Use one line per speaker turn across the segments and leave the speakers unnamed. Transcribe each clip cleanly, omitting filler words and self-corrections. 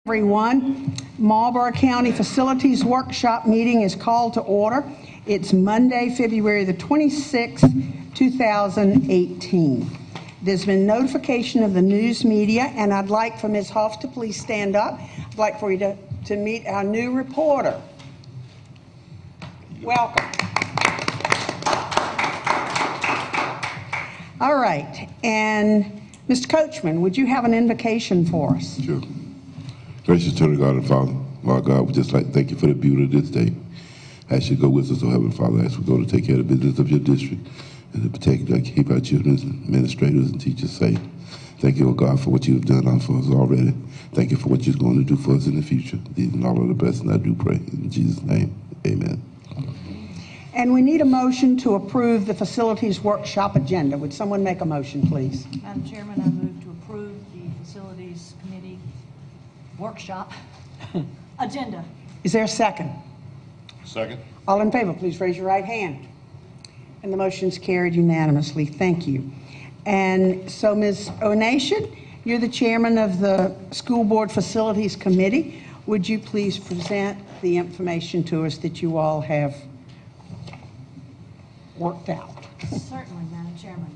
Everyone, Marlboro County Facilities Workshop meeting is called to order. It's Monday, February the 26th, 2018. There's been notification of the news media, and I'd like for Ms. Hoff to please stand up. I'd like for you to meet our new reporter. Welcome. All right, and Mr. Coachman, would you have an invocation for us?
Sure. Gracious eternal God and Father, my God, we just like thank you for the beauty of this day. I ask you to go with us, oh Heavenly Father, as we go to take care of the business of your district and to protect and keep our children, administrators, and teachers safe. Thank you, oh God, for what you have done for us already. Thank you for what you're going to do for us in the future. These and all of the blessings I do pray. In Jesus' name, amen.
And we need a motion to approve the facilities workshop agenda. Would someone make a motion, please?
Madam Chairman, I move to approve the Facilities Committee workshop agenda.
Is there a second?
Second.
All in favor, please raise your right hand. And the motion's carried unanimously. Thank you. And so, Ms. Onation, you're the chairman of the School Board Facilities Committee. Would you please present the information to us that you all have worked out?
Certainly, Madam Chairman.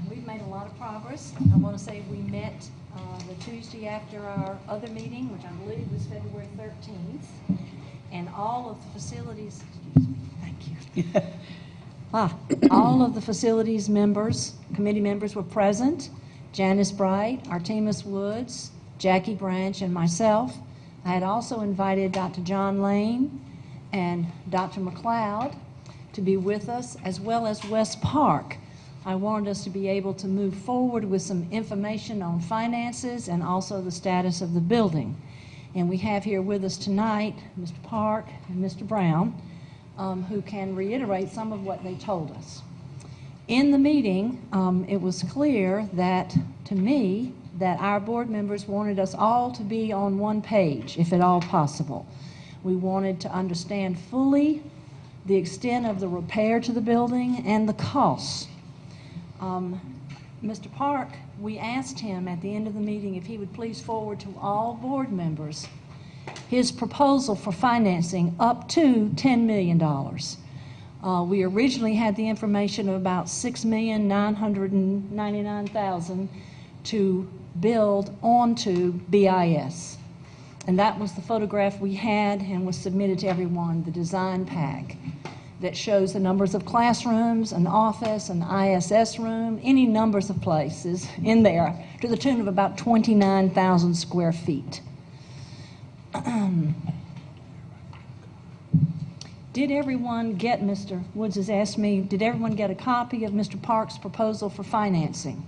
We've made a lot of progress. I want to say we met the Tuesday after our other meeting, which I believe was February 13th, and all of the facilities, thank you. All of the facilities members, committee members were present. Janice Bright, Artemis Woods, Jackie Branch, and myself. I had also invited Dr. John Lane and Dr. McLeod to be with us, as well as West Park. I wanted us to be able to move forward with some information on finances and also the status of the building. And we have here with us tonight Mr. Park and Mr. Brown, who can reiterate some of what they told us. In the meeting, it was clear that, to me, that our board members wanted us all to be on one page, if at all possible. We wanted to understand fully the extent of the repair to the building and the costs. Mr. Park, we asked him at the end of the meeting if he would please forward to all board members his proposal for financing up to $10 million. We originally had the information of about $6,999,000 to build onto BIS. And that was the photograph we had and was submitted to everyone, the design pack that shows the numbers of classrooms, an office, an ISS room, any numbers of places in there to the tune of about 29,000 square feet. Did everyone get, Mr. Woods has asked me, did everyone get a copy of Mr. Park's proposal for financing?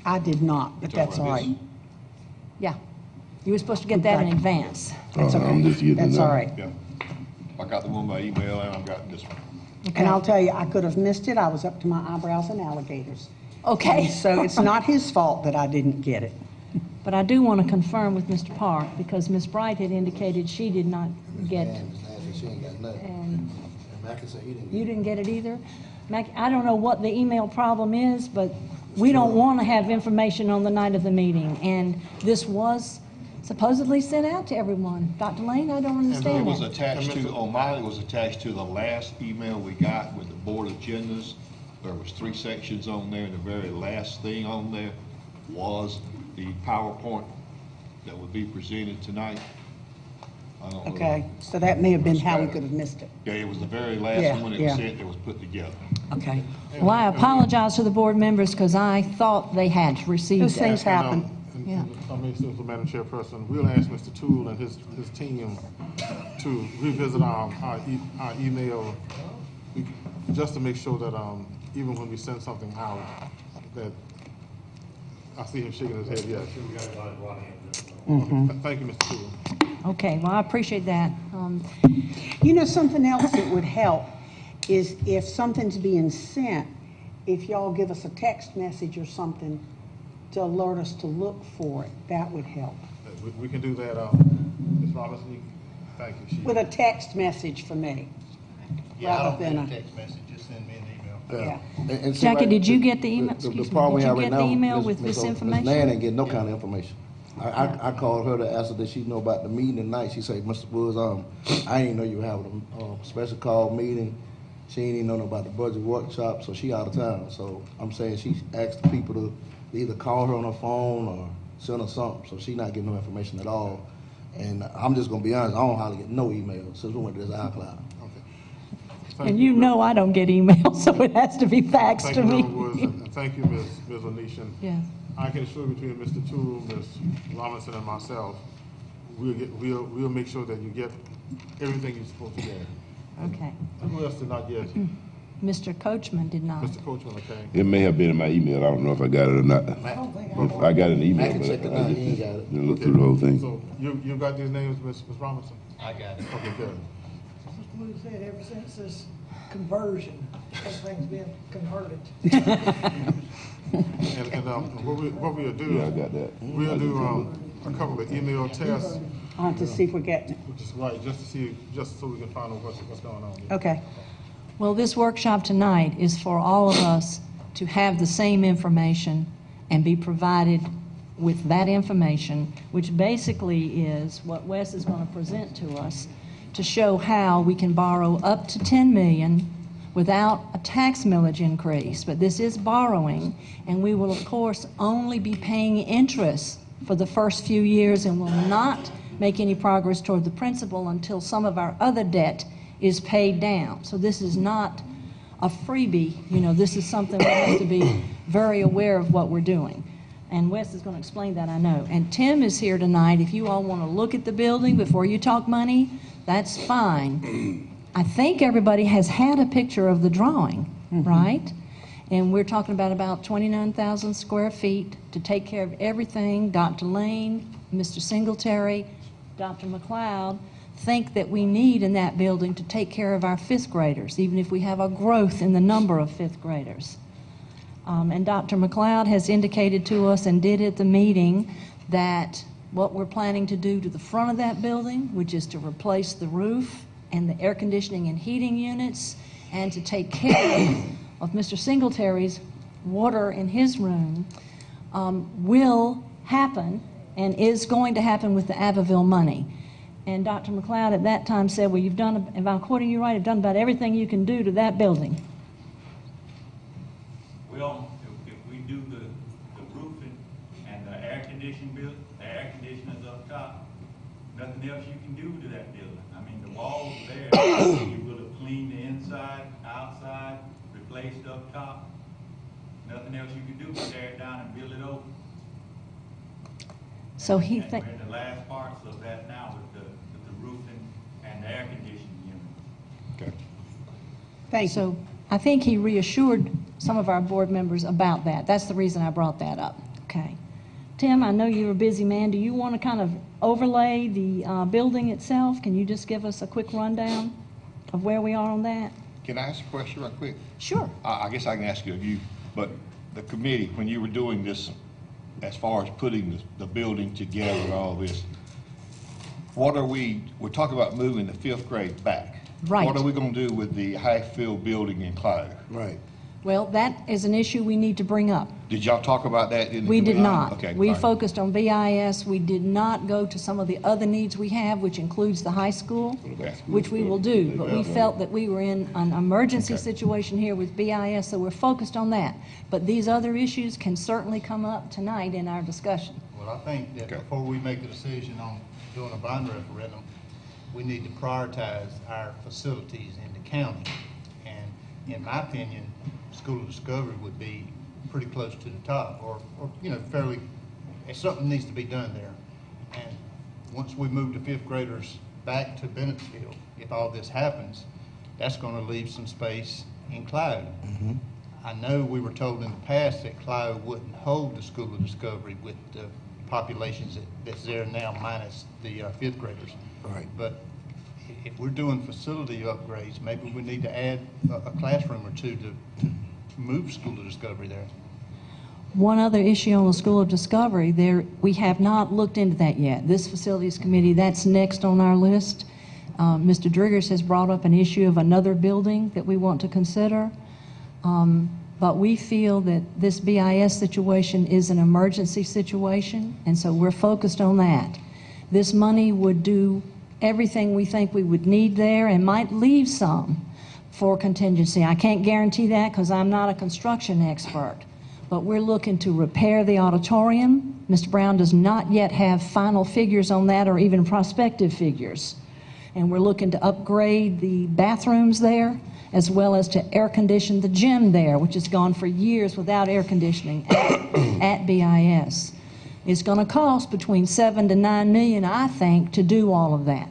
I did not, but that's all right.
Yeah. You were supposed to get that in advance.
That's okay.
I'm just getting
That's
it
all
now.
right.
Yeah. I got the one by email and I've got this one.
Okay.
And I'll tell you, I could have missed it. I was up to my eyebrows in alligators.
Okay.
And so it's not his fault that I didn't get it.
But I do want to confirm with Mr. Park, because Ms. Bright had indicated she did not get it.
She ain't got nothing.
And
Mackie said he didn't get
you didn't get it either? Mac, I don't know what the email problem is, but we don't want to have information on the night of the meeting. And this was supposedly sent out to everyone. Dr. Lane, I don't
It
understand
was
that.
attached to, on mine, it was attached to the last email we got with the board agendas. There was 3 sections on there, and the very last thing on there was the PowerPoint that would be presented tonight. I don't know.
Okay, so that may have been how we could have missed it.
Yeah, it was the very last
Yeah,
one that
yeah.
was sent that was put together.
Okay.
Well, I apologize to the board members because I thought they had received
Those
it.
things happen.
Yeah.
I mean, since the Madam Chairperson, we'll ask Mr. Toole and his team to revisit our email, just to make sure that even when we send something out, that I see him shaking his head, yes. Thank you, Mr. Toole.
Okay, well, I appreciate that.
You know, something else that would help is if something's being sent, if y'all give us a text message or something to alert us to look for it, that would help.
We can do that, Ms. Robinson, thank you.
With a text message for me.
Yeah, I
rather
don't
than
get a text message, just send me an email.
Yeah.
And see,
Jackie,
right,
did you get the email?
The
Excuse me,
problem we
did you
have
get
right
the
now,
email
Ms.
with this
Ms.
information?
Ms. Nan ain't getting no kind of information. I called her to ask her, did she know about the meeting tonight? She said, Mr. Woods, I didn't know you were having a special call meeting. She ain't even know about the budget workshop, so she out of town. So I'm saying she asked the people to either call her on her phone or send her something, so she not getting no information at all. And I'm just gonna be honest, I don't hardly get no email since we went to this iCloud.
Thank
And you know I don't get emails, so it has to be faxed
Thank
to
you,
me.
Reverend Woods, and thank you, Ms. Onisha.
Yes.
I can assure you between Mr. Toole, Ms. Robinson, and myself, we'll make sure that you get everything you're supposed to get.
Okay.
Who else did not get?
Mr. Coachman did not.
Mr. Coachman, okay.
It may have been in my email. I don't know if I got it or not. I got an
I
email,
can
but
check it
I
out,
just
he ain't got it.
didn't look through the whole thing.
So you got these names, Ms. Robinson?
I got it.
Okay, good.
Mr. Wood said ever since this conversion, everything's been converted.
And what we'll do,
Yeah, I got that.
we'll do a couple of email tests,
To see if we get,
which is right, just so we can find out what's going on.
okay.
Well, this workshop tonight is for all of us to have the same information and be provided with that information, which basically is what Wes is going to present to us to show how we can borrow up to $10 million without a tax millage increase. But this is borrowing, and we will, of course, only be paying interest for the first few years and will not make any progress toward the principal until some of our other debt is paid down. So this is not a freebie. You know, this is something we have to be very aware of what we're doing. And Wes is going to explain that, I know. And Tim is here tonight. If you all want to look at the building before you talk money, that's fine. I think everybody has had a picture of the drawing, right? And we're talking about 29,000 square feet to take care of everything. Dr. Lane, Mr. Singletary, Dr. McLeod think that we need in that building to take care of our fifth graders, even if we have a growth in the number of fifth graders. And Dr. McLeod has indicated to us and did at the meeting that what we're planning to do to the front of that building, which is to replace the roof and the air conditioning and heating units, and to take care of Mr. Singletary's water in his room, will happen and is going to happen with the Abbeville money. And Dr. McLeod at that time said, well, you've done, if I'm quoting you right, you've done about everything you can do to that building.
Well, if we do the roofing and the air conditioning the air conditioners up top, nothing else you can do to that building. I mean, the walls are there. You will have cleaned the inside, outside, replaced up top. Nothing else you can do but tear it down and build it over.
So he
And
thinks.
we're in the last parts of that now with the roofing and the air conditioning unit.
Okay.
Thank you.
So I think he reassured some of our board members about that. That's the reason I brought that up. Okay. Tim, I know you're a busy man. Do you want to kind of overlay the building itself? Can you just give us a quick rundown of where we are on that?
Can I ask a question right quick?
Sure.
I guess I can ask you of you, but the committee, when you were doing this, as far as putting the building together and all this, we're talking about moving the fifth grade back.
Right.
What are we gonna do with the Highfield building in Clyde?
Right.
Well, that is an issue we need to bring up.
Did y'all talk about that in the
We did
committee?
not.
Okay.
We
all right.
focused on BIS. We did not go to some of the other needs we have, which includes the high school,
Okay.
which we will do. But we felt that we were in an emergency
Okay.
situation here with BIS, so we're focused on that. But these other issues can certainly come up tonight in our discussion.
Well, I think that
Okay.
before we make a decision on doing a bond referendum, we need to prioritize our facilities in the county. And in my opinion, School of Discovery would be pretty close to the top, or fairly, something needs to be done there. And once we move the fifth graders back to Bennettsville, if all this happens, that's gonna leave some space in Clyde. I know we were told in the past that Clyde wouldn't hold the School of Discovery with the populations that's there now minus the fifth graders. Right. But if we're doing facility upgrades, maybe we need to add a classroom or two to move School of Discovery there.
One other issue on the School of Discovery, we have not looked into that yet. This Facilities Committee, that's next on our list. Mr. Driggers has brought up an issue of another building that we want to consider. but we feel that this BIS situation is an emergency situation, and so we're focused on that. This money would do everything we think we would need there and might leave some for contingency. I can't guarantee that because I'm not a construction expert, but we're looking to repair the auditorium. Mr. Brown does not yet have final figures on that or even prospective figures. And we're looking to upgrade the bathrooms there, as well as to air condition the gym there, which has gone for years without air conditioning at BIS. It's going to cost between $7 to $9 million, I think, to do all of that.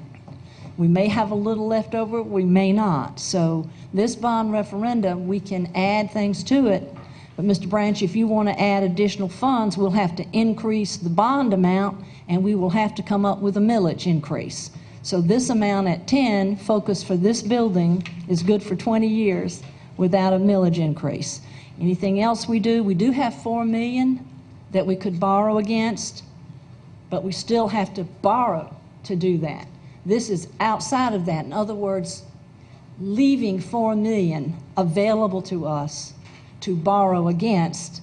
We may have a little left over, we may not. So this bond referendum, we can add things to it. But Mr. Branch, if you want to add additional funds, we'll have to increase the bond amount, and we will have to come up with a millage increase. So this amount at 10, focused for this building, is good for 20 years without a millage increase. Anything else we do have $4 million that we could borrow against, but we still have to borrow to do that. This is outside of that. In other words, leaving $4 million available to us to borrow against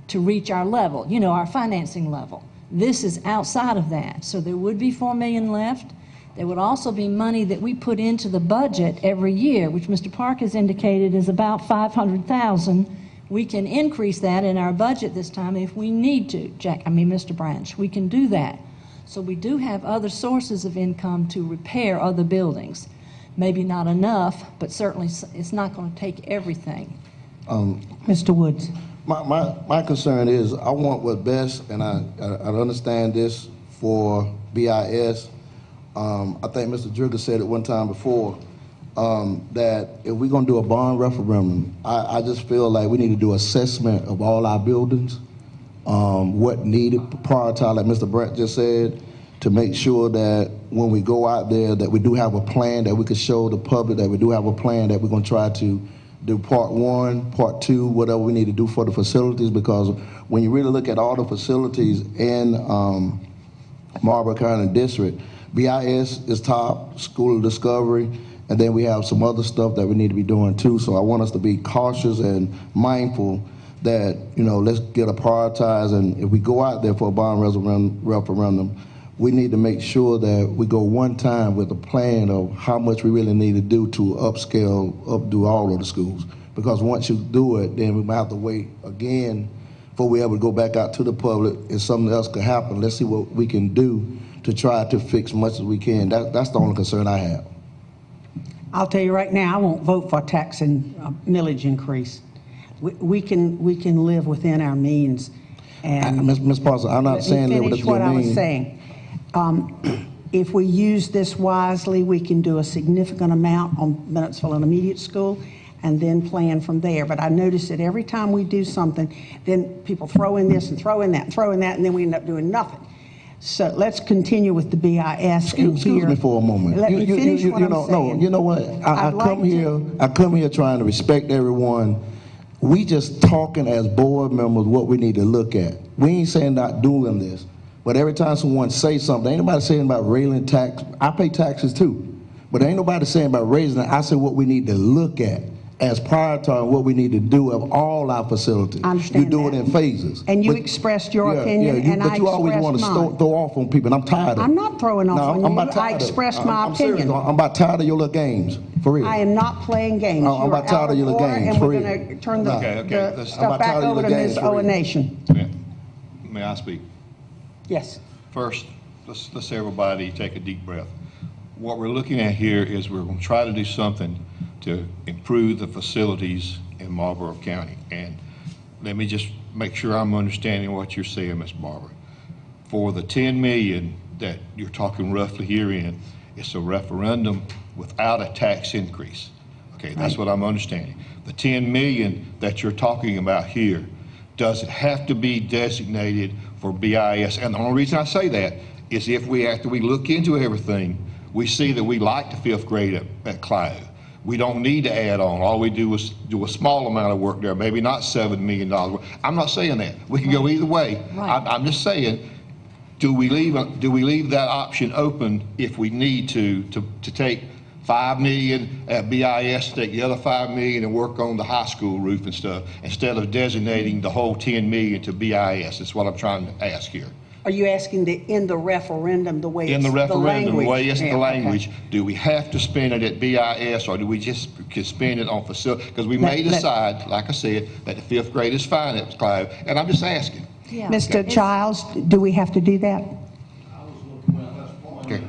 to reach our level, you know, our financing level. This is outside of that. So there would be $4 million left. There would also be money that we put into the budget every year, which Mr. Park has indicated is about $500,000. We can increase that in our budget this time if we need to, Mr. Branch. We can do that. So we do have other sources of income to repair other buildings. Maybe not enough, but certainly it's not going to take everything.
Mr. Woods.
My concern is I want what's best, and I understand this for BIS. I think Mr. Drigger said it one time before, that if we're going to do a bond referendum, I just feel like we need to do assessment of all our buildings, what needed, prioritize, like Mr. Brent just said, to make sure that when we go out there that we do have a plan that we could show the public, that we do have a plan that we're going to try to do part 1, part 2, whatever we need to do for the facilities, because when you really look at all the facilities in Marlboro County District, BIS is top, School of Discovery, and then we have some other stuff that we need to be doing too. So I want us to be cautious and mindful that, you know, let's get a prioritize, and if we go out there for a bond referendum, we need to make sure that we go one time with a plan of how much we really need to do to updo all of the schools. Because once you do it, then we might have to wait again before we ever go back out to the public and something else could happen. Let's see what we can do to try to fix much as we can. That's the only concern I have.
I'll tell you right now, I won't vote for a tax and millage increase. We can live within our means. And
Ms. Parson, I'm not saying live within your means.
What I was saying. If we use this wisely, we can do a significant amount on Bennettsville Intermediate School and then plan from there. But I notice that every time we do something, then people throw in this and throw in that and throw in that, and then we end up doing nothing. So let's continue with the BIS.
Excuse me for a moment.
Let me finish what I'm saying.
No, you know what? I come here trying to respect everyone. We just talking as board members what we need to look at. We ain't saying not doing this, but every time someone says something, ain't nobody saying about raising tax. I pay taxes too, but ain't nobody saying about raising it. I said what we need to look at as prioritizing what we need to do of all our facilities.
I understand
You do
that.
it in phases.
And you expressed your opinion, and I
but you always want to
expressed mine.
throw off on people, and I'm tired of it.
I'm not throwing off on you.
about tired
I
of it.
expressed my
I'm serious.
opinion.
I'm about tired of your little games, for real.
I am not playing games.
I'm about tired of your little games, for
And we're
real.
going to turn the
Okay,
the
let's-
I'm
stuff
about
back
tired of
over
your
to
games,
Ms.
for real.
Owenation.
May I speak?
Yes.
First, let's everybody take a deep breath. What we're looking at here is we're going to try to do something to improve the facilities in Marlboro County. And let me just make sure I'm understanding what you're saying, Ms. Barber. For the 10 million that you're talking roughly herein, it's a referendum without a tax increase. Okay, that's what I'm understanding. The 10 million that you're talking about here, does it have to be designated for BIS? And the only reason I say that is if we, after we look into everything, we see that we like the 5th grade at Clio. We don't need to add on. All we do is do a small amount of work there, maybe not $7 million. I'm not saying that. We can go either way.
Right.
I'm just saying, do we leave that option open if we need to take $5 million at BIS, take the other $5 million and work on the high school roof and stuff, instead of designating the whole $10 million to BIS. That's what I'm trying to ask here.
Are you asking in the referendum, the way
In the
it's
referendum, the way it's the
Yeah, okay.
language, do we have to spend it at BIS, or do we just could spend it on facility? Because we may decide, like I said, that the fifth grade is fine at Clive, and I'm just asking.
Yeah.
Mr. Childs, do we have to do that?
I was looking, well, that's one.
Okay.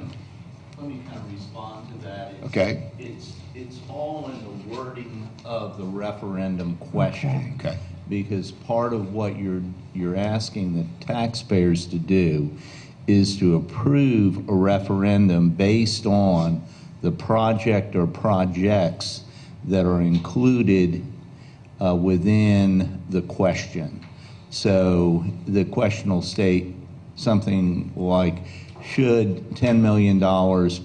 Let me kind of respond to that.
Okay.
It's all in the wording of the referendum question.
Okay.
Because part of what you're asking the taxpayers to do is to approve a referendum based on the project or projects that are included within the question. So the question will state something like, should $10 million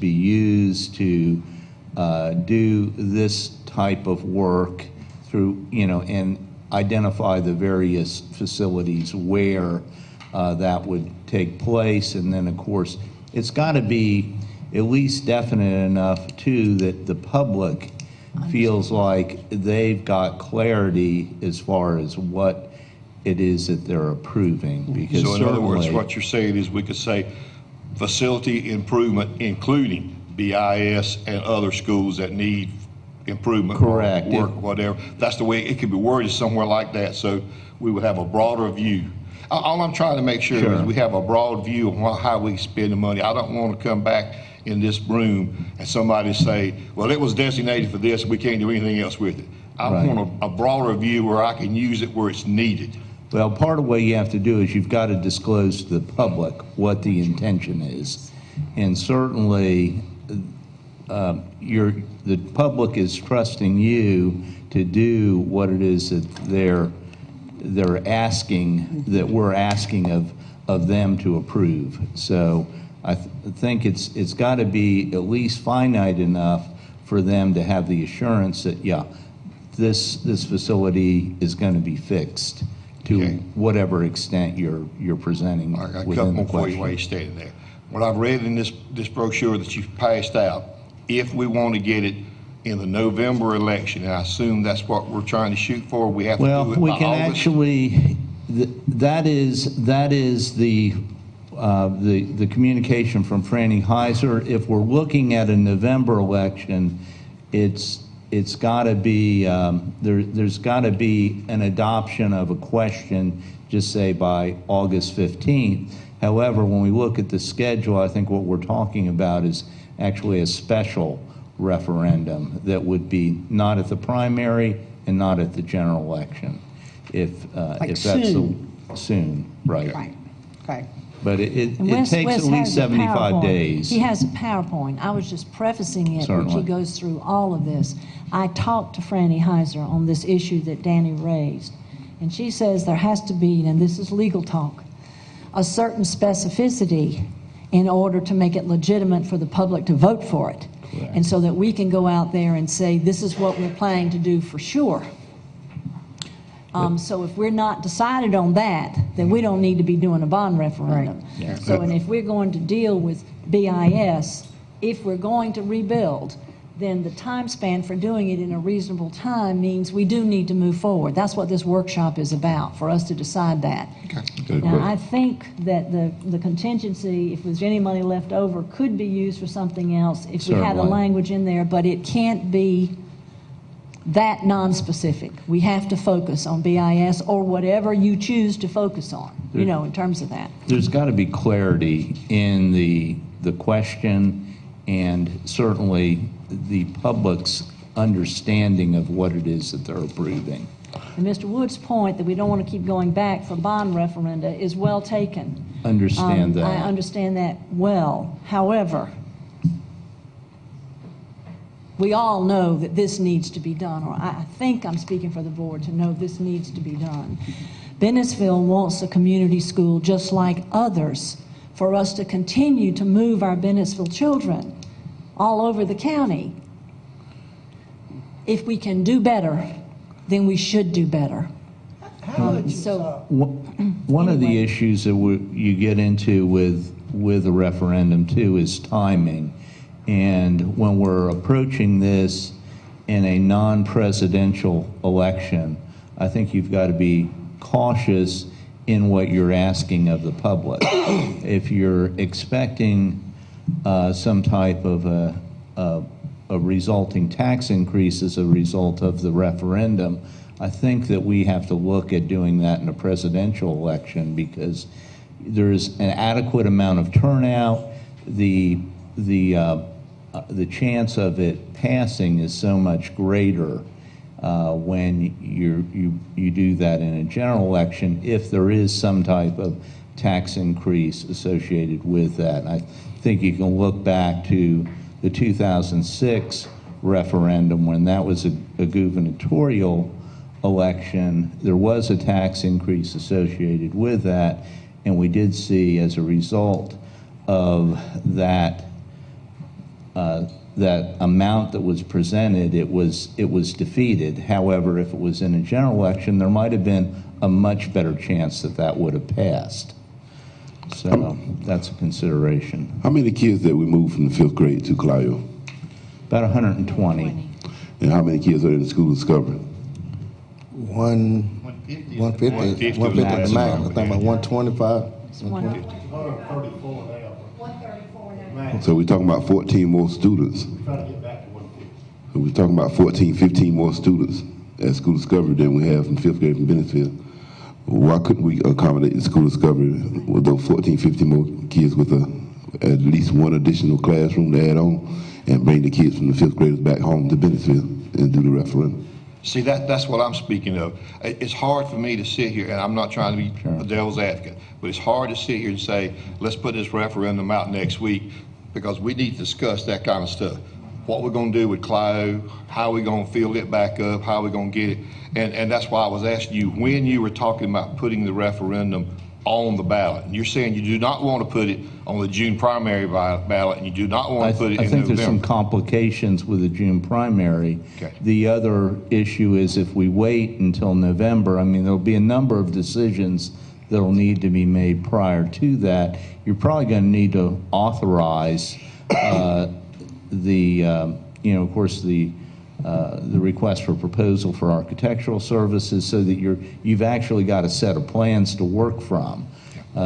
be used to do this type of work through, and identify the various facilities where that would take place. And then, of course, it's got to be at least definite enough, too, that the public feels like they've got clarity as far as what it is that they're approving. Because
So in other words,
certainly-
what you're saying is we could say facility improvement, including BIS and other schools that need improvement.
Correct.
Or work, whatever. That's the way it could be worded somewhere like that, so we would have a broader view. All I'm trying to make sure is we have a broad view of how we spend the money. I don't want to come back in this room and somebody say, well, it was designated for this, we can't do anything else with it. I
Right.
want a broader view where I can use it where it's needed.
Well, part of what you have to do is you've got to disclose to the public what the intention is. And certainly, the public is trusting you to do what it is that they're asking, that we're asking of them to approve. So I think it's got to be at least finite enough for them to have the assurance that, yeah, this facility is going to be fixed to
Okay.
whatever extent you're presenting
I got a couple
within the
more for you while
question.
you're standing there. What I've read in this brochure that you've passed out, if we want to get it in the November election, and I assume that's what we're trying to shoot for, we have to
Well,
do it
we
by
can
August?
actually, that is the communication from Franny Heiser. If we're looking at a November election, it's got to be, there's got to be an adoption of a question, just say by August 15th. However, when we look at the schedule, I think what we're talking about is actually a special referendum that would be not at the primary and not at the general election, if that's soon, right?
Right, okay.
But it
And Wes
takes at
has
least
a
75
PowerPoint.
days.
He has a PowerPoint. I was just prefacing it, which
Certainly.
he goes through all of this. I talked to Franny Heiser on this issue that Danny raised, and she says there has to be, and this is legal talk, a certain specificity in order to make it legitimate for the public to vote for it.
Correct.
And so that we can go out there and say, this is what we're planning to do for sure. So if we're not decided on that, then we don't need to be doing a bond referendum.
Yeah.
So, and if we're going to deal with BIS, if we're going to rebuild, then the time span for doing it in a reasonable time means we do need to move forward. That's what this workshop is about, for us to decide that.
Okay,
Now,
great.
I think that the contingency, if there's any money left over, could be used for something else if we had a
Certainly.
language in there, but it can't be that non-specific. We have to focus on BIS or whatever you choose to focus on, in terms of that.
There's got to be clarity in the question and certainly the public's understanding of what it is that they're approving.
And Mr. Wood's point that we don't want to keep going back for bond referenda is well taken.
Understand that.
I understand that well. However, we all know that this needs to be done, or I think I'm speaking for the board to know this needs to be done. Bennettsville wants a community school just like others for us to continue to move our Bennettsville children all over the county. If we can do better, then we should do better.
How much is,
So-
One of the
Anyway.
issues that you get into with a referendum too is timing. And when we're approaching this in a non-presidential election, I think you've got to be cautious in what you're asking of the public. If you're expecting some type of a resulting tax increase as a result of the referendum, I think that we have to look at doing that in a presidential election because there's an adequate amount of turnout. The chance of it passing is so much greater when you do that in a general election if there is some type of tax increase associated with that. And I think you can look back to the 2006 referendum when that was a gubernatorial election. There was a tax increase associated with that, and we did see as a result of that that amount that was presented, it was defeated. However, if it was in a general election, there might have been a much better chance that that would have passed. So that's a consideration.
How many kids that we moved from the 5th grade to Clio?
About 120.
And how many kids are in the school discovery?
150
150
at the max. I think about 125.
It's one-
134 now.
134 now.
So we're talking about 14 more students.
We try to get back to 150.
So we're talking about 14, 15 more students at school discovery than we have from 5th grade from Bennettsville. Why couldn't we accommodate the school discovery with those 14, 15 more kids with at least one additional classroom to add on and bring the kids from the 5th graders back home to Bennettsville and do the referendum?
See, that's what I'm speaking of. It's hard for me to sit here, and I'm not trying to be a devil's advocate, but it's hard to sit here and say, let's put this referendum out next week, because we need to discuss that kind of stuff. What we're going to do with Clio, how we're going to fill it back up, how we're going to get it. And that's why I was asking you, when you were talking about putting the referendum on the ballot, and you're saying you do not want to put it on the June primary ballot, and you do not want to put it in November.
I think there's some complications with the June primary.
Okay.
The other issue is if we wait until November, I mean, there'll be a number of decisions that'll need to be made prior to that. You're probably going to need to authorize of course, the request for proposal for architectural services so that you've actually got a set of plans to work from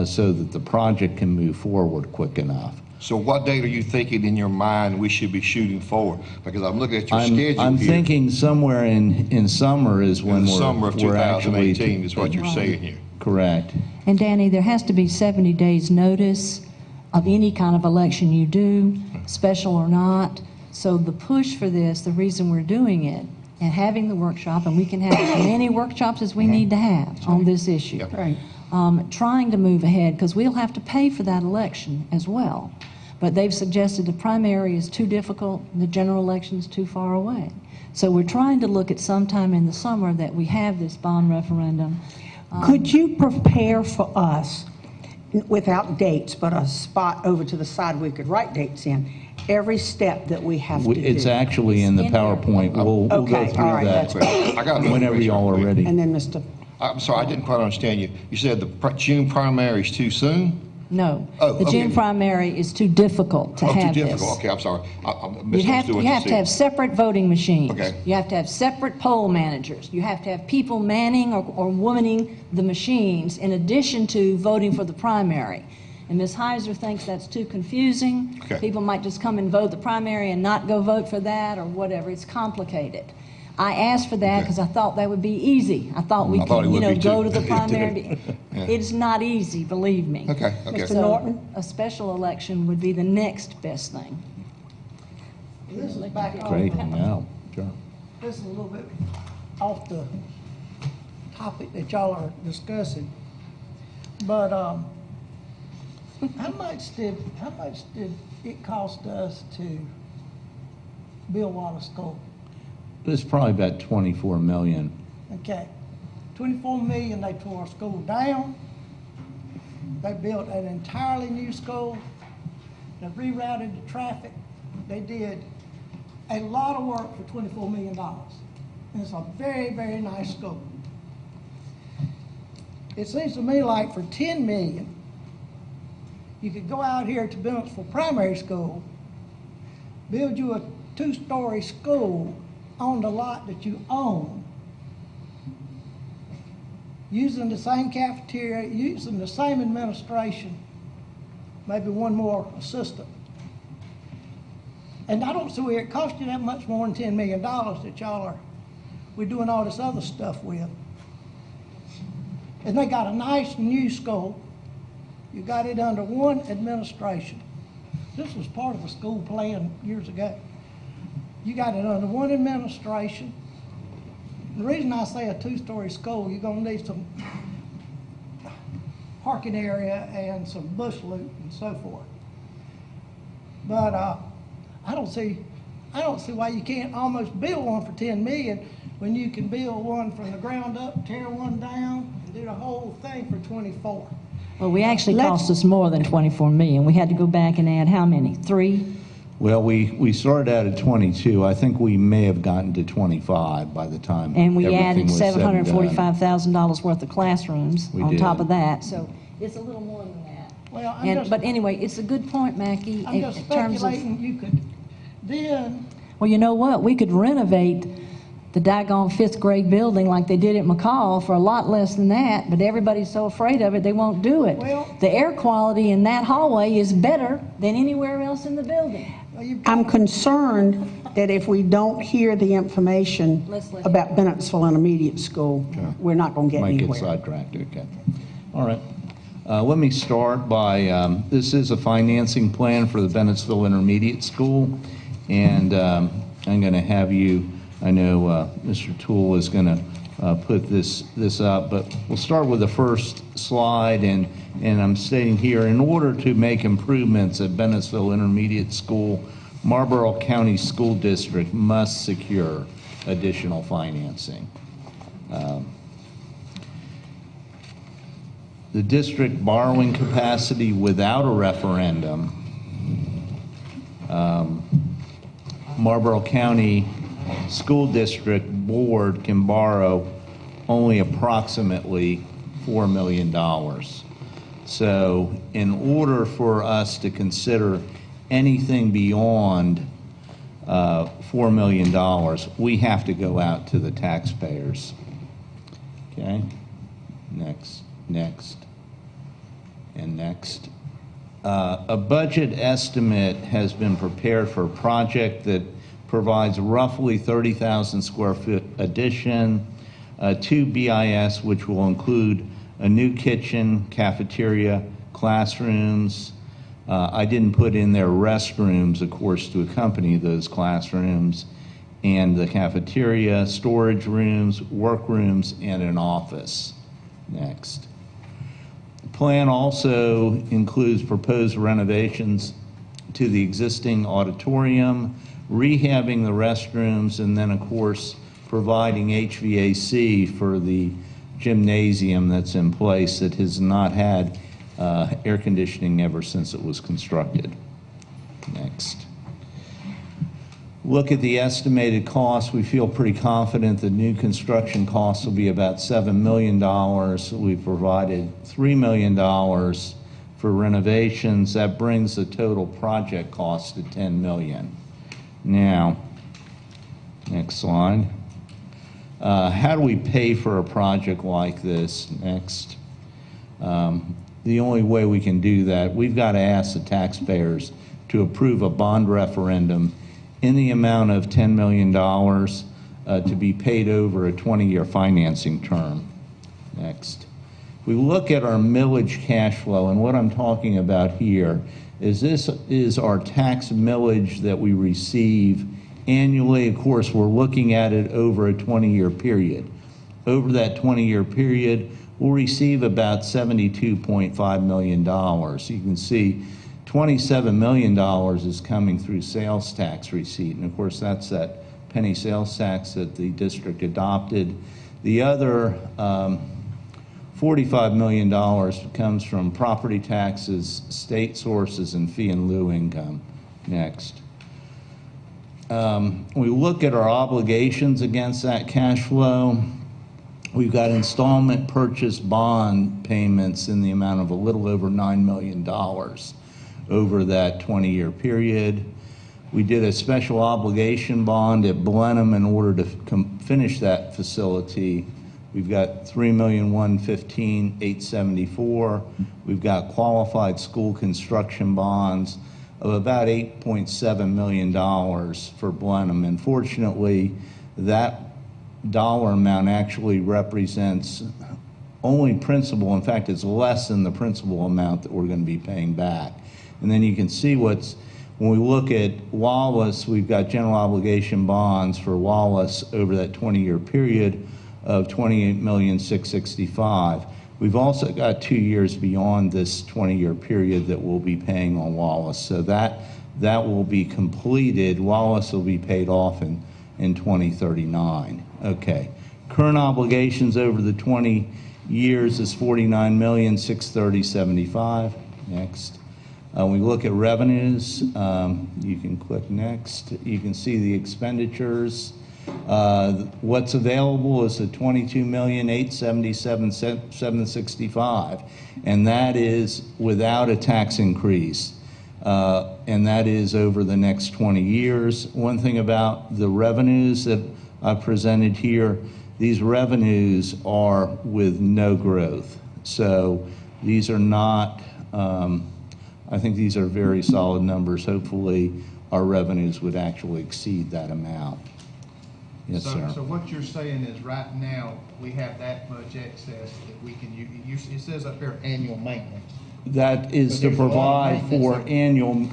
so that the project can move forward quick enough.
So what date are you thinking in your mind we should be shooting for? Because I'm looking at your schedule
I'm
here.
thinking somewhere in summer is when
Summer of
we're actually
2018 is what you're saying here.
Correct.
And Danny, there has to be 70 days notice of any kind of election you do, special or not. So the push for this, the reason we're doing it and having the workshop, and we can have as many workshops as we need to have on this issue.
Yep.
Right.
Trying to move ahead, because we'll have to pay for that election as well. But they've suggested the primary is too difficult, the general election is too far away. So we're trying to look at sometime in the summer that we have this bond referendum.
Could you prepare for us, without dates, but a spot over to the side we could write dates in, every step that we have to do?
It's actually in the
It's in there.
PowerPoint. We'll go
Okay,
through
all right,
that
that's
I got another
whenever
question
y'all are
real quick.
ready.
And then Mr.
I'm sorry, I didn't quite understand you. You said the June primary is too soon?
No,
Oh,
the June
okay.
primary is too difficult to have
Too
this.
difficult. Okay, I'm sorry. I
You
misunderstood
have
what you
to have
said.
separate voting machines.
Okay.
You have to have separate poll managers. You have to have people manning or womaning the machines in addition to voting for the primary. And Ms. Heiser thinks that's too confusing.
Okay.
People might just come and vote the primary and not go vote for that or whatever. It's complicated. I asked for that
Okay.
because I thought that would be easy. I thought we
I thought
could,
it would be
go
too.
to the primary. It's not easy, believe me.
Okay, okay.
Mr.
So
Norton?
a special election would be the next best thing.
This is back on.
Great, now, John.
This is a little bit off the topic that y'all are discussing. But, how much did it cost us to build Water School?
It's probably about 24 million.
Okay, 24 million, they tore our school down. They built an entirely new school. They rerouted the traffic. They did a lot of work for $24 million. And it's a very, very nice school. It seems to me like for 10 million, you could go out here to Bennettsville Primary School, build you a two-story school on the lot that you own, using the same cafeteria, using the same administration, maybe one more assistant. And I don't see where it costs you that much more than $10 million that we're doing all this other stuff with. And they got a nice new school. You got it under one administration. This was part of a school plan years ago. You got it under one administration. The reason I say a two-story school, you're gonna need some parking area and some bush loop and so forth. But I don't see why you can't almost build one for 10 million when you can build one from the ground up, tear one down, and do the whole thing for 24.
Well, we actually cost us more than 24 million. We had to go back and add how many? 3?
Well, we started out at 22. I think we may have gotten to 25 by the time
And we
everything
added
was said and done.
$745,000 worth of classrooms
We
on
did.
top of that. So it's a little more than that.
Well,
But anyway, it's a good point, Mackie,
I'm just
in terms of,
speculating you could then,
well, you know what? We could renovate the daggone 5th grade building like they did at McCall for a lot less than that, but everybody's so afraid of it, they won't do it.
Well-
The air quality in that hallway is better than anywhere else in the building.
I'm concerned that if we don't hear the information
Let's let
about Bennettsville Intermediate School, we're not going to get
Might get
anywhere.
sidetracked, okay. All right. Let me start by, this is a financing plan for the Bennettsville Intermediate School, and I'm going to have you, I know Mr. Toole is going to put this up, but we'll start with the first slide, and I'm stating here, in order to make improvements at Bennettsville Intermediate School, Marlboro County School District must secure additional financing. The district borrowing capacity without a referendum, Marlboro County School District Board can borrow only approximately $4 million. So in order for us to consider anything beyond $4 million, we have to go out to the taxpayers. Okay? Next, and next. A budget estimate has been prepared for a project that provides roughly 30,000 square foot addition to BIS, which will include a new kitchen, cafeteria, classrooms. I didn't put in there restrooms, of course, to accompany those classrooms, and the cafeteria, storage rooms, workrooms, and an office. Next. The plan also includes proposed renovations to the existing auditorium, rehabbing the restrooms, and then, of course, providing HVAC for the gymnasium that's in place that has not had air conditioning ever since it was constructed. Next. Look at the estimated costs. We feel pretty confident the new construction costs will be about $7 million. We provided $3 million for renovations. That brings the total project cost to $10 million. Now, next slide. How do we pay for a project like this? Next. The only way we can do that, we've got to ask the taxpayers to approve a bond referendum in the amount of $10 million to be paid over a 20-year financing term. Next. We look at our millage cash flow, and what I'm talking about here is this is our tax millage that we receive annually. Of course, we're looking at it over a 20-year period. Over that 20-year period, we'll receive about $72.5 million. You can see $27 million is coming through sales tax receipt, and of course that's that penny sales tax that the district adopted. The other $45 million comes from property taxes, state sources, and fee in lieu income. Next. We look at our obligations against that cash flow. We've got installment purchase bond payments in the amount of a little over $9 million over that 20-year period. We did a special obligation bond at Blenheim in order to finish that facility. We've got $3,115,874. We've got qualified school construction bonds of about $8.7 million for Blenheim. And fortunately, that dollar amount actually represents only principal. In fact, it's less than the principal amount that we're going to be paying back. And then you can see when we look at Wallace, we've got general obligation bonds for Wallace over that 20-year period of $28,665,000. We've also got 2 years beyond this 20-year period that we'll be paying on Wallace. So that will be completed. Wallace will be paid off in 2039. Okay. Current obligations over the 20 years is $49,630,75. Next. We look at revenues. You can click next. You can see the expenditures. What's available is the $22,877,765, and that is without a tax increase, and that is over the next 20 years. One thing about the revenues that I've presented here, these revenues are with no growth. So these are not, I think these are very solid numbers. Hopefully our revenues would actually exceed that amount. Yes, sir.
So what you're saying is right now, we have that much excess that we can use. It says up there annual maintenance.
That is to provide for annual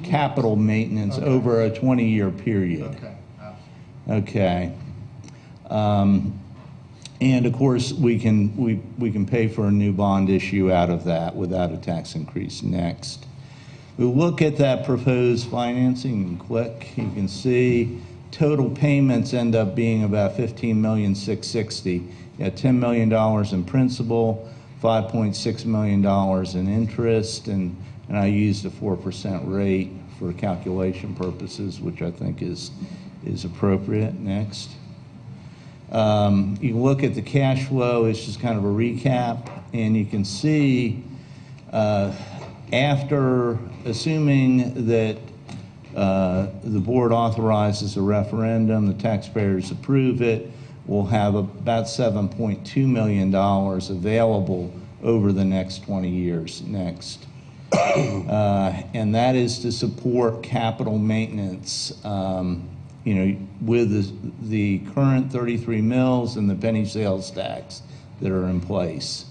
capital maintenance over a 20-year period.
Okay.
Okay. And of course, we can pay for a new bond issue out of that without a tax increase. Next. We look at that proposed financing and click. You can see total payments end up being about $15,660,000. You got $10 million in principal, $5.6 million in interest, and I used a 4% rate for calculation purposes, which I think is appropriate. Next. You can look at the cash flow. It's just kind of a recap, and you can see after assuming that the board authorizes a referendum, the taxpayers approve it, we'll have about $7.2 million available over the next 20 years. Next. And that is to support capital maintenance, with the current 33 mills and the penny sales tax that are in place.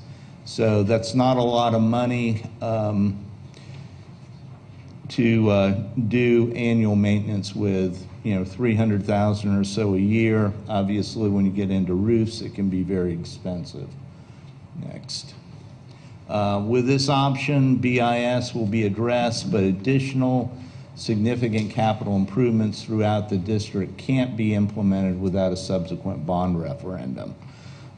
So that's not a lot of money to do annual maintenance with, $300,000 or so a year. Obviously, when you get into roofs, it can be very expensive. Next. With this option, BIS will be addressed, but additional significant capital improvements throughout the district can't be implemented without a subsequent bond referendum.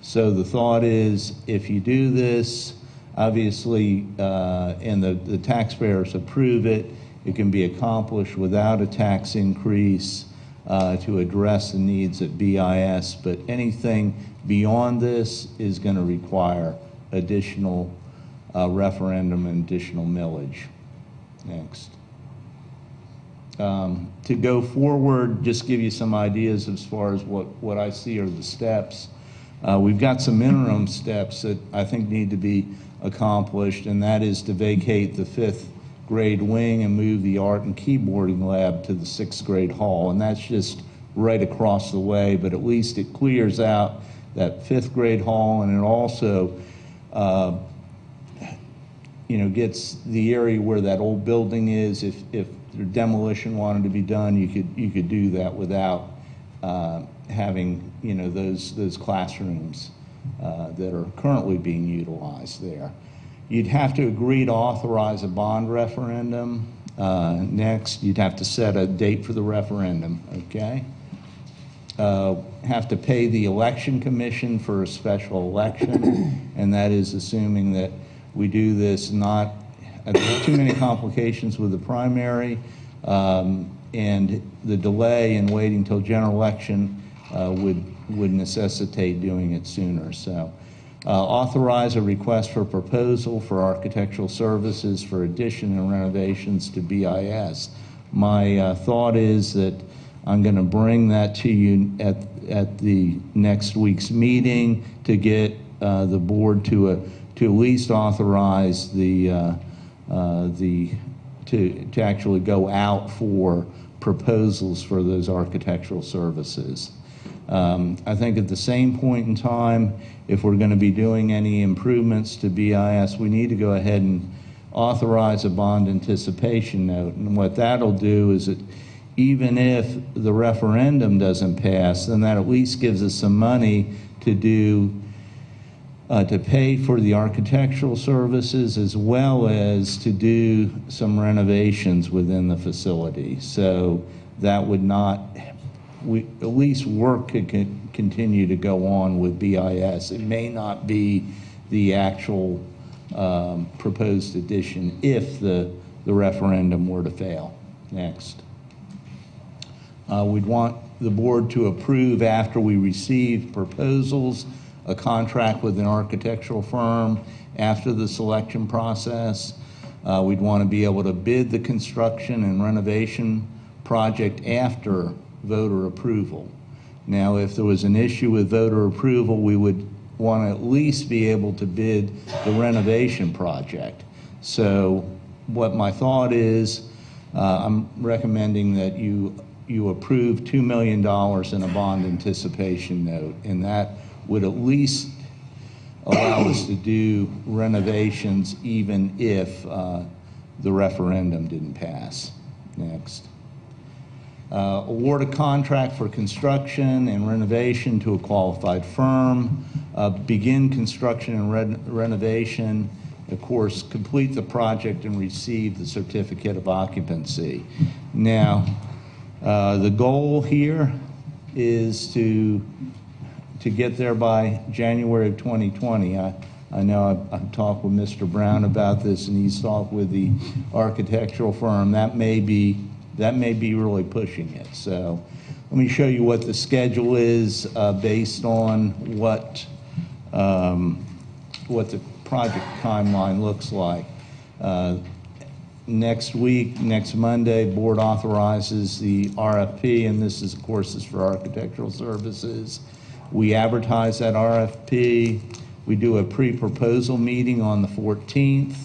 So the thought is, if you do this, obviously, and the taxpayers approve it, it can be accomplished without a tax increase to address the needs at BIS, but anything beyond this is going to require additional referendum and additional millage. Next. To go forward, just give you some ideas as far as what I see are the steps. We've got some interim steps that I think need to be accomplished, and that is to vacate the 5th grade wing and move the art and keyboarding lab to the 6th grade hall. And that's just right across the way, but at least it clears out that 5th grade hall, and it also gets the area where that old building is. If the demolition wanted to be done, you could do that without having those classrooms that are currently being utilized there. You'd have to agree to authorize a bond referendum. Next, you'd have to set a date for the referendum. Okay. Have to pay the election commission for a special election, and that is assuming that we do this not too many complications with the primary, and the delay in waiting till general election would necessitate doing it sooner. So authorize a request for proposal for architectural services for addition and renovations to BIS. My thought is that I'm going to bring that to you at the next week's meeting to get the board to at least authorize to actually go out for proposals for those architectural services. I think at the same point in time, if we're going to be doing any improvements to BIS, we need to go ahead and authorize a bond anticipation note. And what that'll do is that even if the referendum doesn't pass, then that at least gives us some money to do to pay for the architectural services as well as to do some renovations within the facility. So that would not, at least work could continue to go on with BIS. It may not be the actual proposed addition if the referendum were to fail. Next. We'd want the board to approve, after we receive proposals, a contract with an architectural firm after the selection process. We'd want to be able to bid the construction and renovation project after voter approval. Now, if there was an issue with voter approval, we would want to at least be able to bid the renovation project. So what my thought is, I'm recommending that you approve $2 million in a bond anticipation note, and that would at least allow us to do renovations even if the referendum didn't pass. Next. Award a contract for construction and renovation to a qualified firm. Begin construction and renovation. Of course, complete the project and receive the certificate of occupancy. Now, the goal here is to get there by January of 2020. I know I've talked with Mr. Brown about this, and he's talked with the architectural firm. That may be really pushing it. So let me show you what the schedule is based on what the project timeline looks like. Next week, next Monday, board authorizes the RFP, and this is, of course, is for architectural services. We advertise that RFP. We do a pre-proposal meeting on the 14th.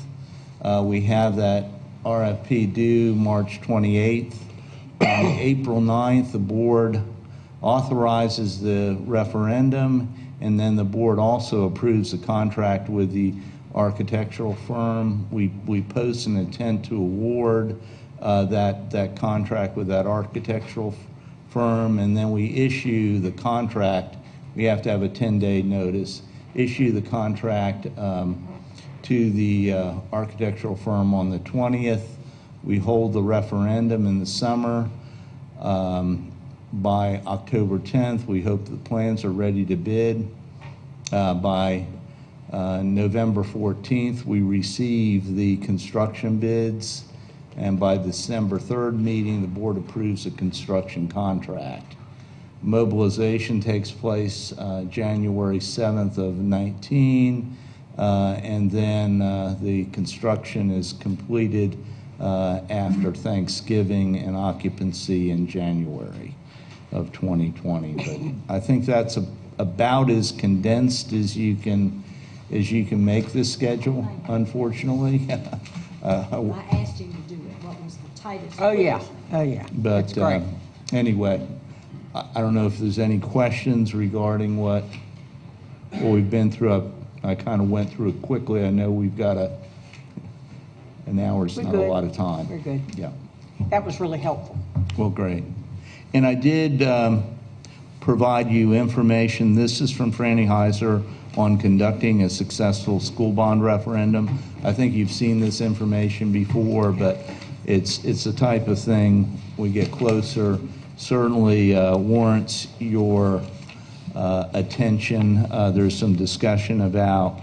We have that RFP due March 28th. On April 9th, the board authorizes the referendum, and then the board also approves the contract with the architectural firm. We post an intent to award that contract with that architectural firm, and then we issue the contract. We have to have a 10-day notice. Issue the contract to the architectural firm on the 20th. We hold the referendum in the summer. By October 10th, we hope the plans are ready to bid. By November 14th, we receive the construction bids, and by December 3rd meeting, the board approves the construction contract. Mobilization takes place January 7th of 19, and then the construction is completed after Thanksgiving and occupancy in January of 2020. But I think that's about as condensed as you can make this schedule, unfortunately.
I asked you to do it. What was the tightest?
Oh, yeah. Oh, yeah.
But
That's great.
anyway, I don't know if there's any questions regarding what we've been through. I kind of went through it quickly. I know we've got an hour's
We're
not
good.
a lot of time.
We're good.
Yeah.
That was really helpful.
Well, great. And I did provide you information. This is from Franny Heiser on conducting a successful school bond referendum. I think you've seen this information before, but it's the type of thing we get closer. Certainly warrants your attention. There's some discussion about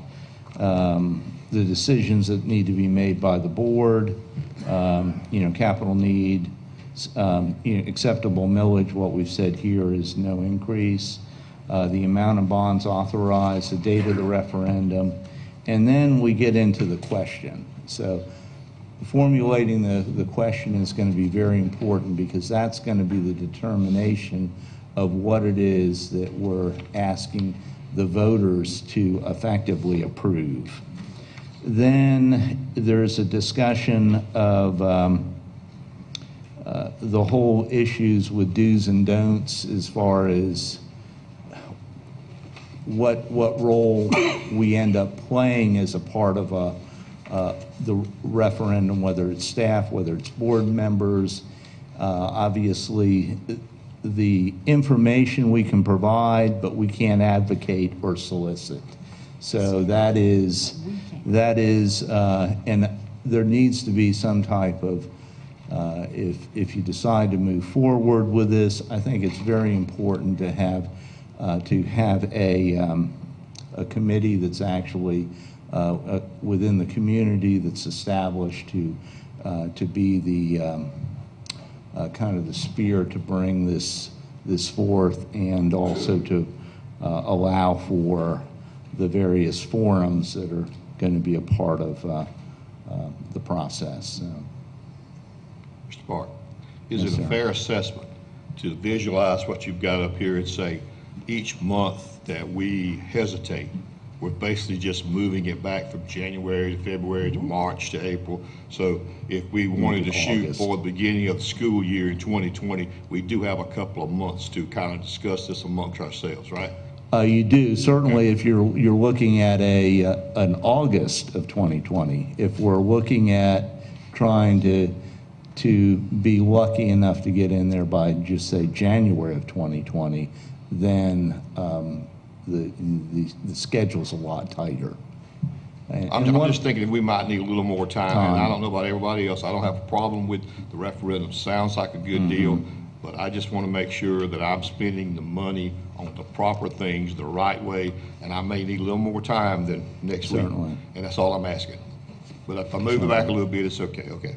the decisions that need to be made by the board, capital need, acceptable millage. What we've said here is no increase. The amount of bonds authorized, the date of the referendum, and then we get into the question. So formulating the question is going to be very important, because that's going to be the determination of what it is that we're asking the voters to effectively approve. Then there's a discussion of the whole issues with do's and don'ts as far as what role we end up playing as a part of the referendum, whether it's staff, whether it's board members. Obviously, the information we can provide, but we can't advocate or solicit. So that is, and there needs to be some type of, if you decide to move forward with this, I think it's very important to have a committee that's actually within the community that's established to be the kind of the spear to bring this forth, and also to allow for the various forums that are going to be a part of the process.
Mr. Park, is
Yes,
it a
sir.
fair assessment to visualize what you've got up here and say, each month that we hesitate, we're basically just moving it back from January to February to March to April? So if we wanted to shoot
August.
for the beginning of the school year in 2020, we do have a couple of months to kind of discuss this amongst ourselves, right?
You do, certainly, if you're looking at an August of 2020. If we're looking at trying to be lucky enough to get in there by, just say, January of 2020, then the schedule's a lot tighter.
I'm just thinking that we might need a little more time, and I don't know about everybody else. I don't have a problem with the referendum. Sounds like a good deal, but I just want to make sure that I'm spending the money on the proper things the right way, and I may need a little more time than next week.
Certainly.
And that's all I'm asking. But if I move it back a little bit, it's okay, okay.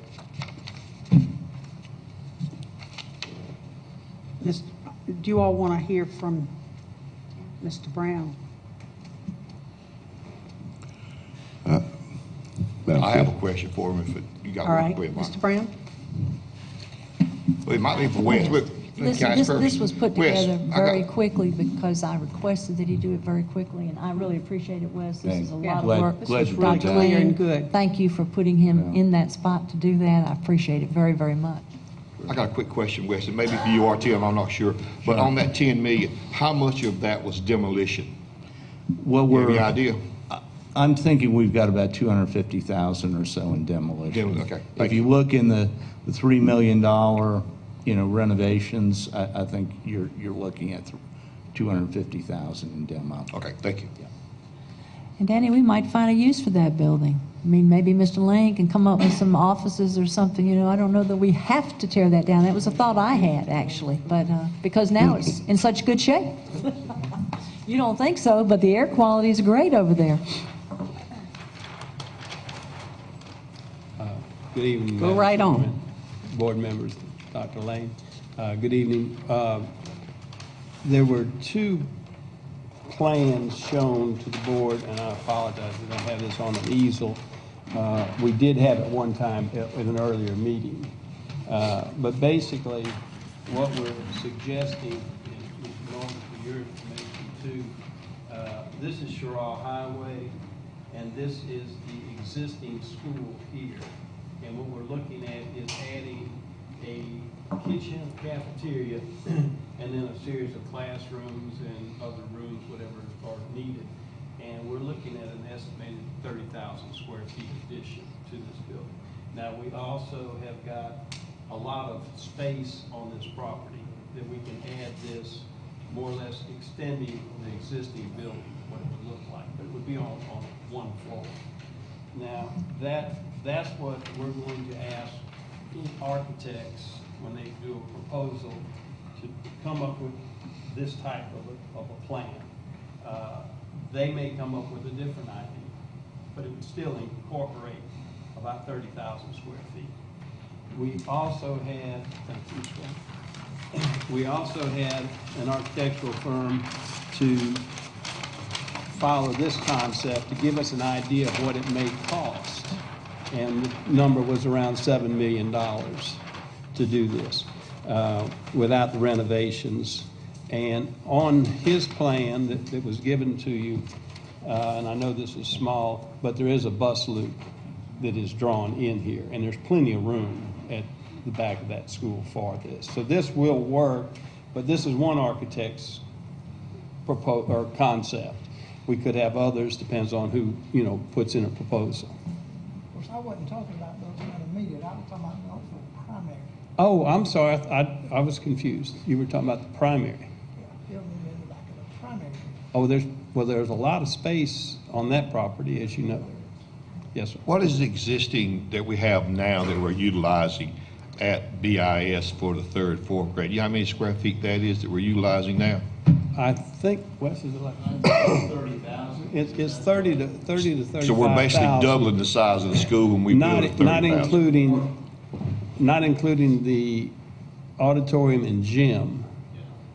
Do you all want to hear from Mr. Brown?
Madam
I have
Chair.
a question for him if you got
All
one.
right,
Go ahead, Mike.
Mr. Brown?
Well, it might be for Wes.
This was put
Wes,
together
I got-
very quickly because I requested that he do it very quickly, and I really appreciate it, Wes. This is a lot of
Glad-
work.
glad you
really
did that.
clear and
Lane,
good.
Thank you for putting him in that spot to do that. I appreciate it very, very much.
I got a quick question, Wes, and maybe for you or Tim, I'm not sure. But on that 10 million, how much of that was demolition?
Well,
You have any idea?
I'm thinking we've got about 250,000 or so in demolition.
Okay,
If
thank
you
you.
look in the $3 million, renovations, I think you're looking at 250,000 in demo.
Okay, thank you.
And Danny, we might find a use for that building. I mean, maybe Mr. Lane can come up with some offices or something, I don't know that we have to tear that down. That was a thought I had, actually, but, because now it's in such good shape. You don't think so, but the air quality is great over there.
Good evening.
Go
Madam
right on.
Chairman, board members, Dr. Lane. Good evening. There were two plans shown to the board, and I apologize, we don't have this on an easel. We did have it one time in an earlier meeting. But basically, what we're suggesting, and in order for your information too, this is Sherrall Highway, and this is the existing school here. And what we're looking at is adding a kitchen, cafeteria, and then a series of classrooms and other rooms, whatever are needed. And we're looking at an estimated 30,000 square feet addition to this building. Now, we also have got a lot of space on this property that we can add this, more or less extending the existing building, what it would look like. But it would be on one floor. Now, that's what we're going to ask architects when they do a proposal to come up with this type of a plan. They may come up with a different idea, but it would still incorporate about 30,000 square feet. We also had, an architectural firm to follow this concept to give us an idea of what it may cost and the number was around $7 million to do this without the renovations. And on his plan that was given to you, and I know this is small, but there is a bus loop that is drawn in here, and there's plenty of room at the back of that school for this. So this will work, but this is one architect's concept. We could have others, depends on who, puts in a proposal.
Of course, I wasn't talking about those intermediate, I was talking about those for primary.
Oh, I'm sorry, I was confused. You were talking about the primary.
Building in the back of the primary.
Oh, there's a lot of space on that property, as you know. Yes, sir.
What is existing that we have now that we're utilizing at BIS for the third, fourth grade? You know how many square feet that is that we're utilizing now?
I think, Wes, is it like? 30,000. It's 30 to 35,000.
So we're basically doubling the size of the school when we build a 30,000.
Not including the auditorium and gym.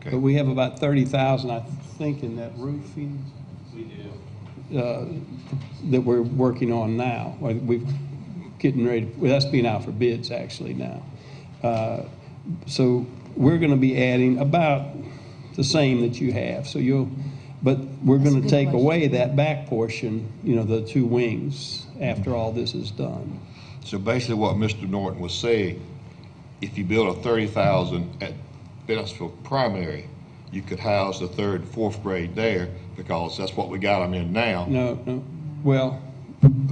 Okay.
But we have about 30,000, I think, in that roofing.
We do.
That we're working on now. We're getting ready, that's being out for bids actually now. So we're going to be adding about the same that you have. So but we're going to take away that back portion, the two wings, after all this is done.
So basically what Mr. Norton was saying, if you build a 30,000 at Bennisville Primary, you could house the third and fourth grade there because that's what we got them in now.
No, well,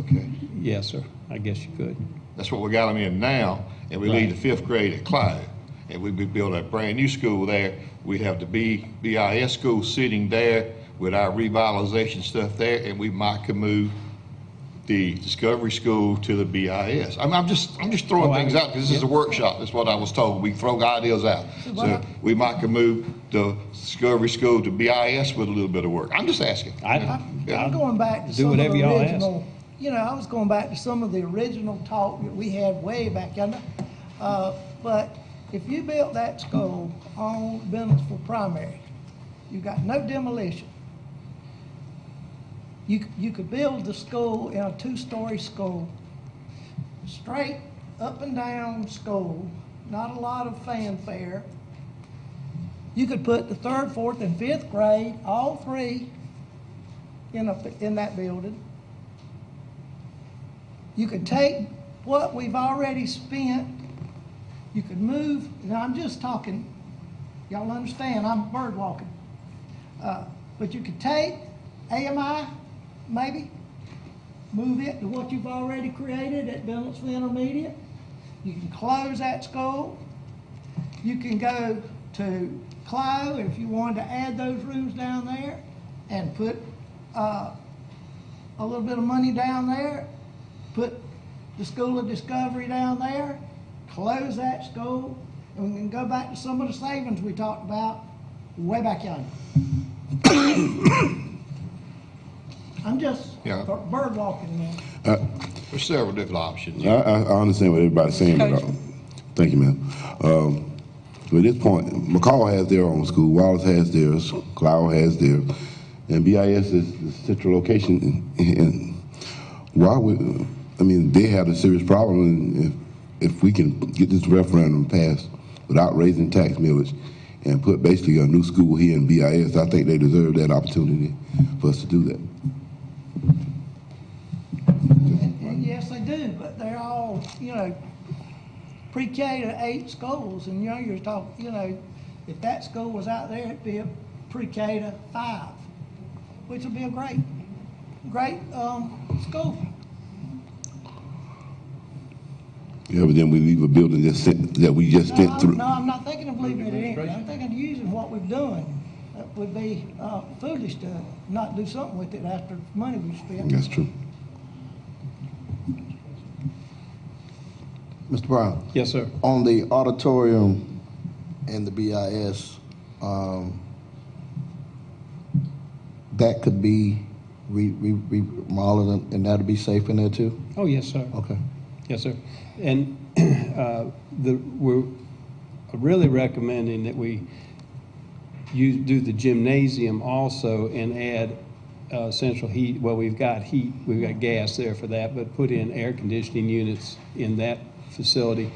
Okay.
yes, sir, I guess you could.
That's what we got them in now, and we leave the fifth grade at Clyde. And we'd be building a brand new school there. We'd have the BIS school sitting there with our revitalization stuff there, and we might could move the Discovery School to the BIS. I'm just throwing things out because this is a workshop. That's what I was told. We throw ideas out. So we might could move the Discovery School to BIS with a little bit of work. I'm just asking.
I'm going back to some of the original, I was going back to some of the original talk that we had way back yonder. But if you built that school on Bennisville Primary, you got no demolition. You could build the school in a two-story school, straight up and down school, not a lot of fanfare. You could put the third, fourth, and fifth grade, all three, in that building. You could take what we've already spent. You could move. Now I'm just talking. Y'all understand? I'm bird walking. But you could take AMI, maybe, move it to what you've already created at Bennisville Intermediate. You can close that school. You can go to Clio if you wanted to add those rooms down there and put a little bit of money down there, put the School of Discovery down there, close that school, and we can go back to some of the savings we talked about way back yonder. I'm just bird walking now.
There's several different options.
I understand what everybody's saying, but thank you, ma'am. At this point, McCall has their own school, Wallace has theirs, Cloud has theirs, and BIS is the central location. And why would, they have a serious problem, and if we can get this referendum passed without raising tax millage and put basically a new school here in BIS, I think they deserve that opportunity for us to do that.
And yes, they do, but they're all, pre-K to 8 schools, and you're talking, if that school was out there, it'd be a pre-K to 5, which would be a great school.
Yeah, but then we leave a building that we just spent through.
No, I'm not thinking of leaving it in. I'm thinking of using what we've done. That would be foolish to not do something with it after money we spent.
That's true.
Mr. Brown?
Yes, sir.
On the auditorium and the BIS, that could be remodeled and that'll be safe in there too?
Oh, yes, sir.
Okay.
Yes, sir. And we're really recommending that we do the gymnasium also and add central heat, well, we've got heat, we've got gas there for that, but put in air conditioning units in that facility.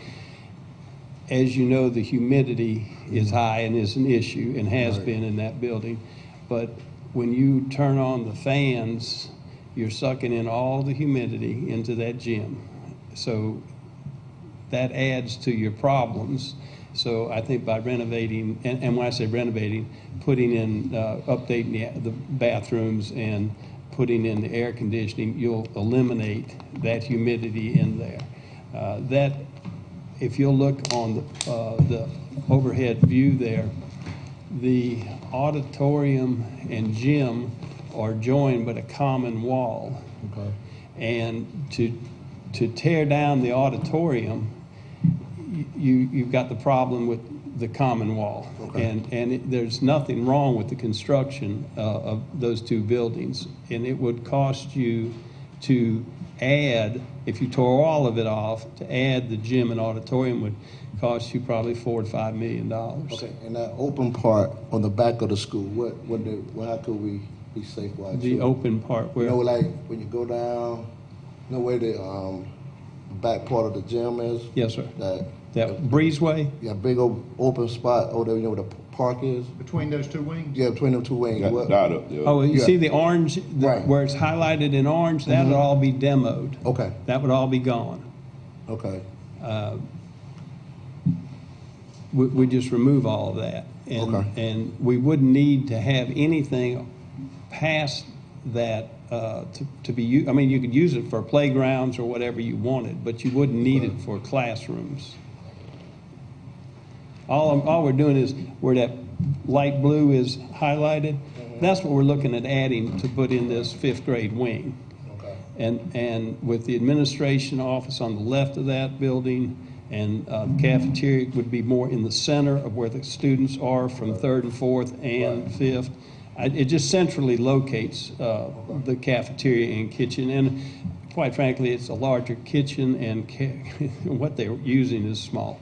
As you know, the humidity is high and is an issue and has been in that building. But when you turn on the fans, you're sucking in all the humidity into that gym. So that adds to your problems. So I think by renovating, and when I say renovating, putting in, updating the bathrooms and putting in the air conditioning, you'll eliminate that humidity in there. That, if you'll look on the overhead view there, the auditorium and gym are joined by a common wall.
Okay.
And to tear down the auditorium, you've got the problem with the common wall.
Okay.
And there's nothing wrong with the construction of those two buildings. And it would cost you to add, if you tore all of it off, to add the gym and auditorium would cost you probably $4 to $5 million.
Okay, and that open part on the back of the school, how could we be safe while
The open part where?
You know, like when you go down, you know where the back part of the gym is?
Yes, sir.
That
breezeway?
Yeah, big open spot over there, you know where the park is?
Between those two wings?
Yeah, between them two wings.
Got the dot up there.
Oh, you
Yeah.
see the orange,
Right.
where it's highlighted in orange, that would all be demoed.
Okay,
That would all be gone.
okay.
We just remove all of that.
Okay.
And we wouldn't need to have anything past that to be used. I mean, you could use it for playgrounds or whatever you wanted, but you wouldn't need it for classrooms. All we're doing is where that light blue is highlighted, that's what we're looking at adding to put in this fifth grade wing.
Okay.
And with the administration office on the left of that building, and cafeteria would be more in the center of where the students are from third and fourth and fifth. It just centrally locates the cafeteria and kitchen, and quite frankly, it's a larger kitchen, and what they're using is small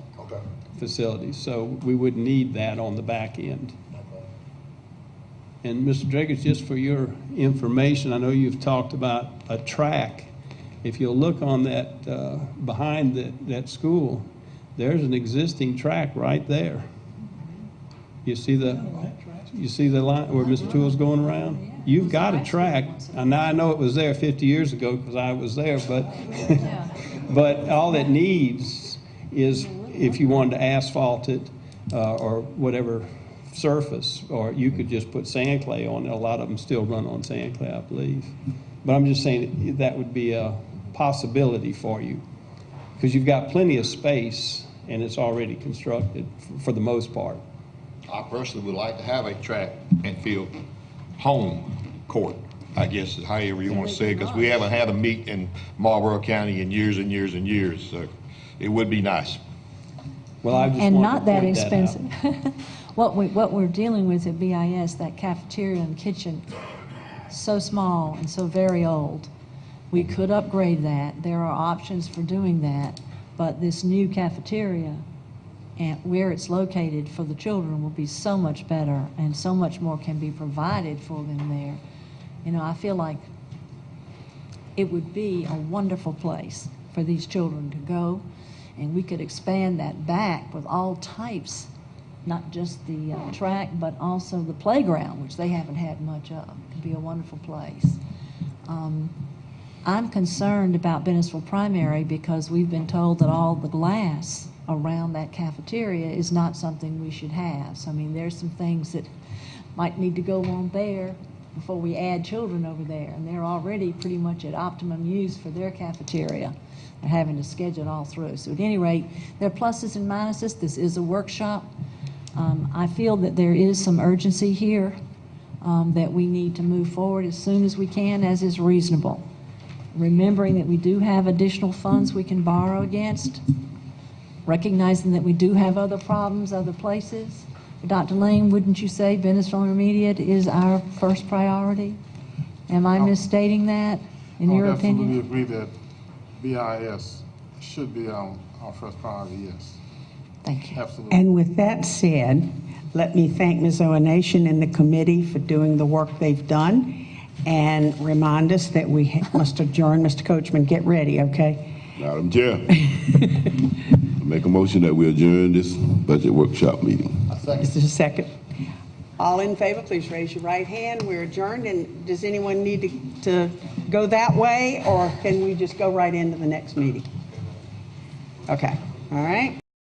facilities, so we would need that on the back end. And Mr. Dragish, just for your information, I know you've talked about a track. If you'll look on that, behind that school, there's an existing track right there. You see the line where Mr. Toole's going around? You've got a track. And now I know it was there 50 years ago because I was there, but but all it needs is, if you wanted to asphalt it or whatever surface, or you could just put sand clay on it. A lot of them still run on sand clay, I believe. But I'm just saying that would be a possibility for you, because you've got plenty of space and it's already constructed for the most part.
I personally would like to have a track and field home court, I guess, is however you want to say it, because we haven't had a meet in Marlboro County in years and years and years, so it would be nice.
Well, I just
And
wanted
not
to
that
point that out.
expensive. What we're dealing with at BIS, that cafeteria and kitchen, so small and so very old. We could upgrade that. There are options for doing that. But this new cafeteria and where it's located for the children will be so much better, and so much more can be provided for them there. You know, I feel like it would be a wonderful place for these children to go, and we could expand that back with all types, not just the track, but also the playground, which they haven't had much of. It could be a wonderful place. I'm concerned about Bennettsville Primary because we've been told that all the glass around that cafeteria is not something we should have. So, I mean, there's some things that might need to go on there before we add children over there. And they're already pretty much at optimum use for their cafeteria. They're having to schedule it all through. So at any rate, there are pluses and minuses. This is a workshop. I feel that there is some urgency here, that we need to move forward as soon as we can, as is reasonable. Remembering that we do have additional funds we can borrow against, recognizing that we do have other problems, other places. Dr. Lane, wouldn't you say Bennettsville Intermediate is our first priority? Am I misstating that, in your opinion?
I absolutely agree that BIS should be our first priority, yes.
Thank you.
Absolutely.
And with that said, let me thank Ms. Oanation and the committee for doing the work they've done. and remind us that we must adjourn. Mr. Coachman, get ready, okay?
Madam Chair, I make a motion that we adjourn this budget workshop meeting.
Is there a second? All in favor, please raise your right hand. We're adjourned, and does anyone need to go that way, or can we just go right into the next meeting? Okay, all right.